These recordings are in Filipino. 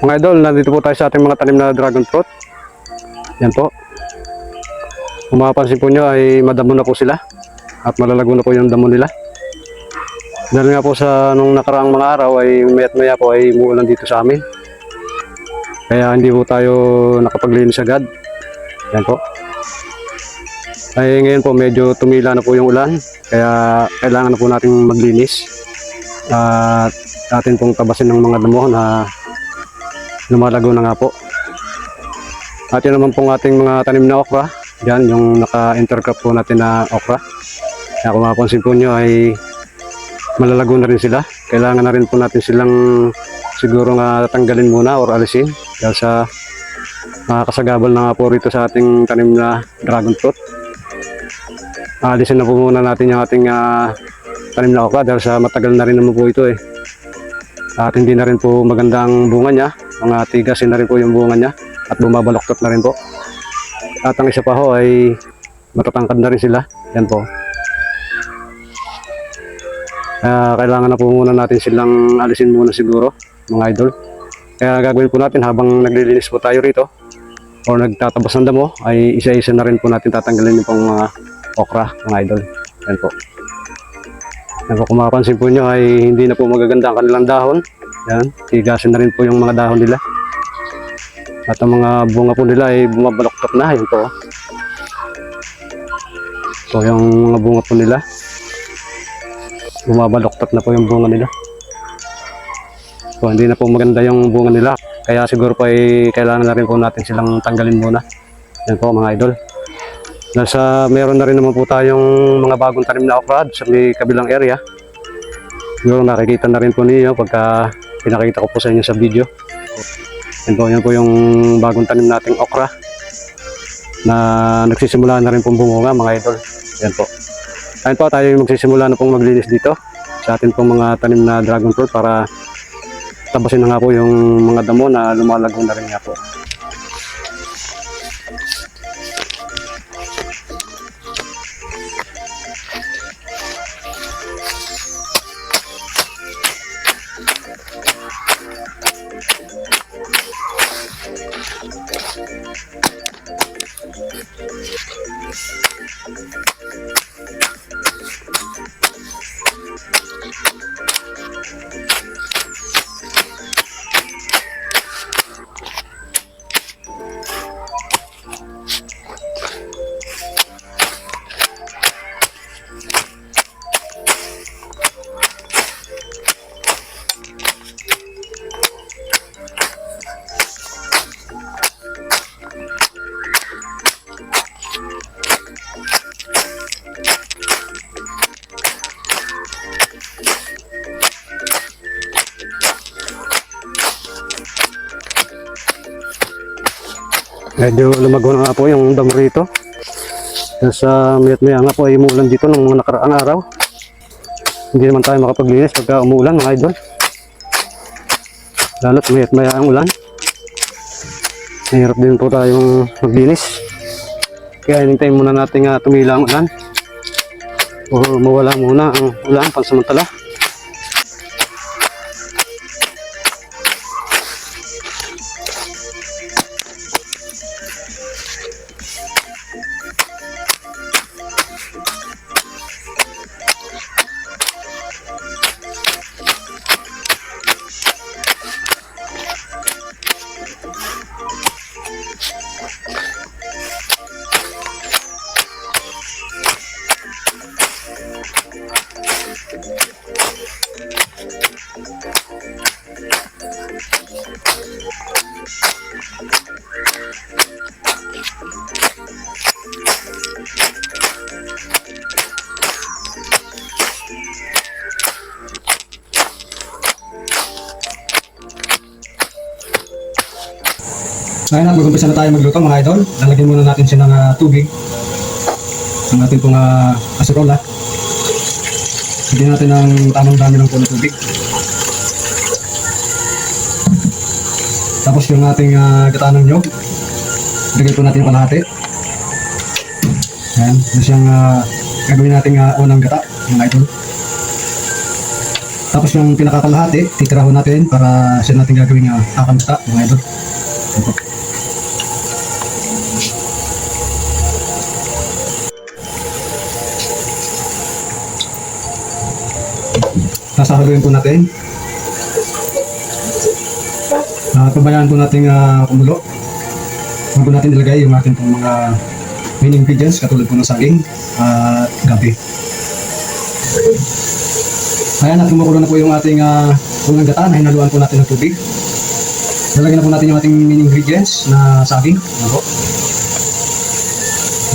Mga idol, nandito po tayo sa ating mga tanim na dragon fruit. Yan po. Kung mapapansin po nyo ay madamo na po sila. At malalago na po yung damo nila. Dahil nga po sa nung nakaraang mga araw ay maya't maya po ay umuulan dito sa amin. Kaya hindi po tayo nakapaglinis agad. Yan po. Ay ngayon po medyo tumila na po yung ulan. Kaya kailangan na po nating maglinis. At atin pong tabasin ng mga damo na lumalago na nga po. At yun naman pong ating mga tanim na okra. Yan yung naka-intercrop po natin na okra. Kaya kung mapapansin po nyo ay malalago na rin sila. Kailangan na rin po natin silang siguro nga tanggalin muna or alisin. Dahil sa kasagabal na nga po rito sa ating tanim na dragon fruit. Alisin na po muna natin yung ating tanim na okra dahil sa matagal na rin naman po ito eh. At hindi na rin po magandang bunga niya. Mga tigasin na rin po yung bunga niya at bumabaloktot na rin po. At ang isa pa ho ay matatangkad na rin sila. Yan po. Kailangan na po muna natin silang alisin muna siguro mga idol. Kaya gagawin po natin habang naglilinis po tayo rito o nagtatabas ng damo ay isa-isa na rin po natin tatanggalin yung pong mga okra mga idol. Yan po. Yan po, kung mapapansin po nyo ay hindi na po magaganda ang kanilang dahon. Yan, tigasin na rin po yung mga dahon nila. At ang mga bunga po nila ay bumabaloktot na. Yan po. So yung mga bunga po nila bumabaloktot na po yung bunga nila. So hindi na po maganda yung bunga nila. Kaya siguro po ay kailangan na rin po natin silang tanggalin muna. Yan po mga idol. Meron na rin naman po tayong mga bagong tanim na okra sa may kabilang area. Siguro nakikita na rin po ninyo pagka pinakita ko po sa inyo sa video. Yan po yung bagong tanim nating okra na nagsisimula na rin pong bumunga mga idol. Yan po. Ayun po, tayo yung magsisimula na pong maglinis dito sa atin pong mga tanim na dragon fruit para tabasin na nga po yung mga damo na lumalago na rin nga po. Medyo lumago na nga po yung damo rito. Sa mayat-maya nga po ay umuulan dito ng mga nakaraang araw. Hindi naman tayo makapaglinis pagka umuulan mga idol. Lalo't mayat-maya ang ulan. Mahirap din po tayong maglinis. Kaya hinintayin muna natin tumila ang ulan. O mawala muna ang ulan pansamantala. Ngayon na mag-umpisa na tayo magluto mga idol. Lalagyan muna natin siya ng tubig. Ang ating pong aserola. Lagyan natin ng tamang dami ng puno tubig. Tapos yung ating gata ng nyog. Lagyan po natin yung kalahati. Ayan. Ito siyang gagawin natin unang gata mga idol. Tapos yung pinakakalahati, titirahon natin para siya natin gagawin yung kakamta, mga idol. Ito. Sasahagawin po natin. Pabayaan po natin kumulo. Bago natin ilagay yung ating pong mga main ingredients katulad po ng saging at gabi. Ayan, at kumukulo na po yung ating unang gata na hinaluan po natin ng tubig. Lalagyan na po natin yung ating main ingredients na saging. Ano po?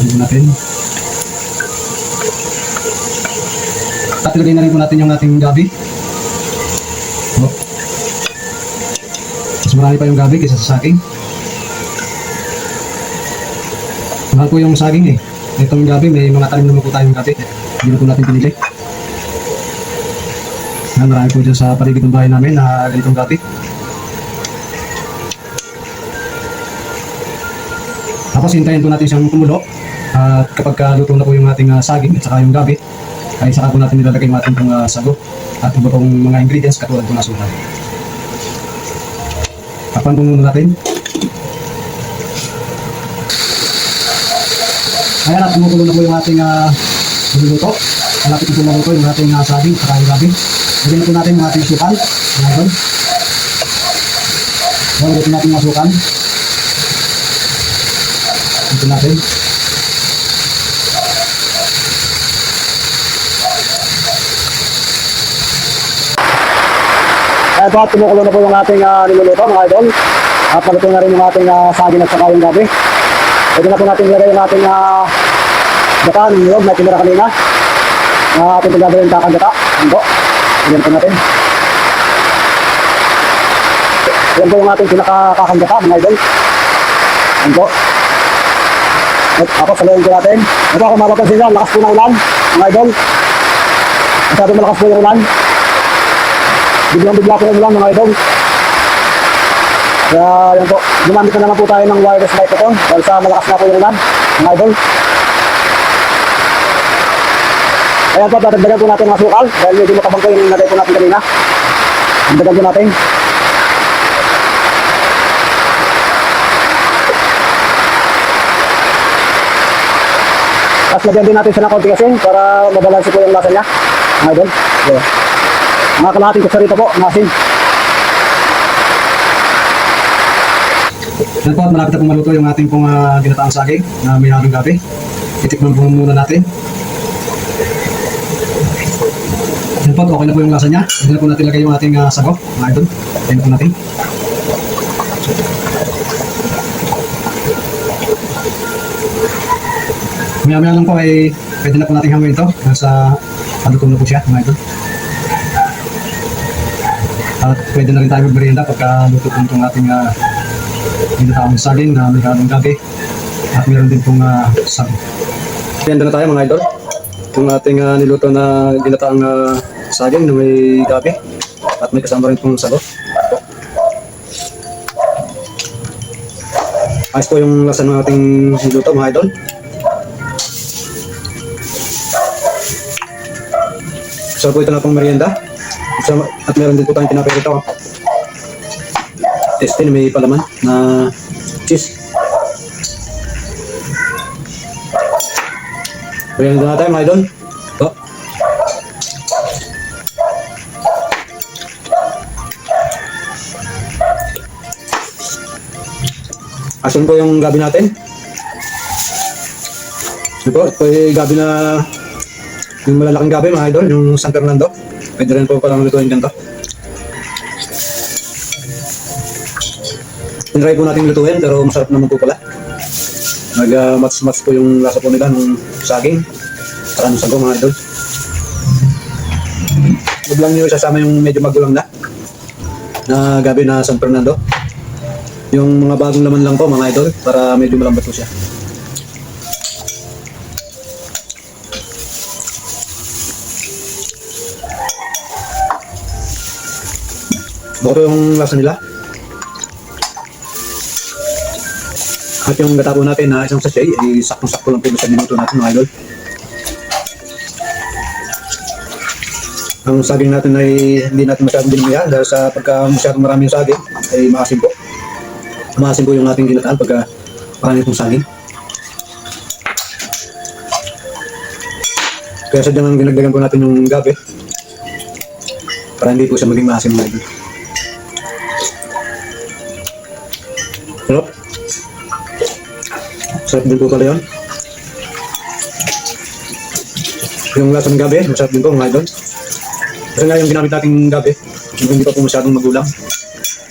Lalagyan po natin. At ilagay na rin po natin yung ating gabi. Oh. Mas marami pa yung gabi kaysa sa saging. Mahal po yung saging eh. Itong gabi, may mga tanim naman po tayong gabi. Hindi na po natin pinili. Marami po dyan sa paligid ng bahay namin na ganitong gabi. Tapos hintayin po natin siyang kumulo. At kapag luto na po yung ating saging at saka yung gabi, ay saka po natin nilalagay yung ating sago at iba pong mga ingredients katulad po na suka. Takpan po muna natin. Ayan, at kumukulo na po yung ating niluluto. Malapit na po maluto yung ating saging at saka yung gabi. Lagyan na po natin yung ating sukan. Lagyan po natin yung sukan. Ito natin. Ayan po, at kumukulo na po yung ating niluluto mga idol. At maluto na rin yung ating saging at saka yung gabi. Pwede na po natin ilagay yung ating gata ng nilog na tinira kanina. Ating pagagawin kakagata. Ayan po. Ayan po natin. Ayan po yung ating pinakakagata mga idol. Ayan po. At tapos saluhin po natin. Ito kung mapapansin nyo, lakas po ng ulan mga idol. Masyadong malakas po yung ulan. Biglang-bigla po yung ulan mga idol. Kaya yan po, gumamit na naman po tayo ng wireless light ito dahil sa malakas na po yung ulan mga idol. Ayan po, dadagdagan po natin ng asukal dahil medyo makabang po yung nagay po natin kanina. Dagdagan po natin. Tapos lagyan din natin siya ng konti asin para mabalansi po yung lasa niya mga idol. Yeah. Mga kalahating kutsarita po ng asin. Yan po, at malapit na pong maluto yung ating pong ginataang saging na may halong gabi. Itikman po muna natin. Yan po, okay na po yung lasa niya. Hindi na po natin lagay yung ating sago, mga idol. Tingnan po natin. Maya-maya lang po ay pwede na po natin hanguin ito. Nasa paluto na po siya, mga idol. At pwede na rin tayo magmerienda pagka luto po itong ating ginataang saging na may halong gabi. At meron din pong sago. Merienda na tayo mga idol. Itong ating niluto na ginataang saging na may gabi. At may kasama rin pong sago. Ayos po yung lasa ng ating niluto mga idol. So po ito na pong merienda. At meron din po tayong pinapirito. Tasty na may palaman na cheese. Merienda na tayo mga idol. Oh. Asin po yung gabi natin. Ito po yung gabi na yung malalaking gabi mga idol, yung San Fernando. Pwede rin po palang lutuin ganito. Tinry po natin lutuin pero masarap naman po pala. Nag-match-match po yung lasa po nila ng saging. Saka ng sago mga idol. Huwag lang nyo isasama yung medyo magulang na gabi na San Fernando. Yung mga bagong laman lang po mga idol para medyo malambot po siya. Bako yung lasa nila. At yung gata po natin na isang sachet, ay sakto-sakto lang po sa minuto natin mga idol. Ang saging natin ay hindi natin masyadong dinamihan dahil sa pagka masyadong maraming saging ay maasim po. Maasim po yung ating ginataan pagka marami pong saging. Kaya sadyang dinagdagan po natin yung gabi para hindi po siya maging maasim na ito. Sarap. Sarap din po pala yun. Yung lasa ng gabi, masarap din po mga idol. Kasi nga yung ginamit nating gabi, yung hindi pa po masyadong magulang.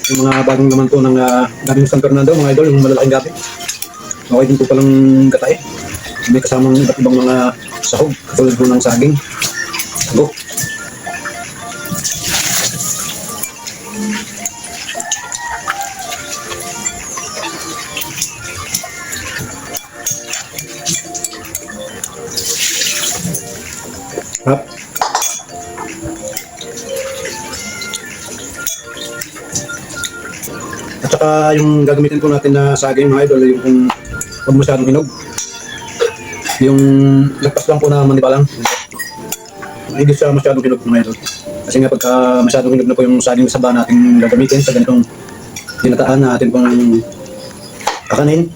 Yung mga bagong naman po ng gabi ng San Fernando, mga idol, yung malalaking gabi. Okay din po palang gatae. May kasamang iba't ibang mga sahog, katulad po ng saging. Sago. Hap. At saka yung gagamitin po natin na saging mga idol, yung kung huwag masyadong hinog. Yung lagpas lang po na maniba lang. Hindi siya masyadong hinog mga idol. Kasi nga pagka masyadong hinog na po yung saging saba natin gagamitin sa ganitong ginataan na atin pong kakanin,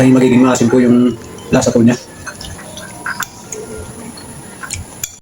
ay magiging maasim po yung lasa po niya.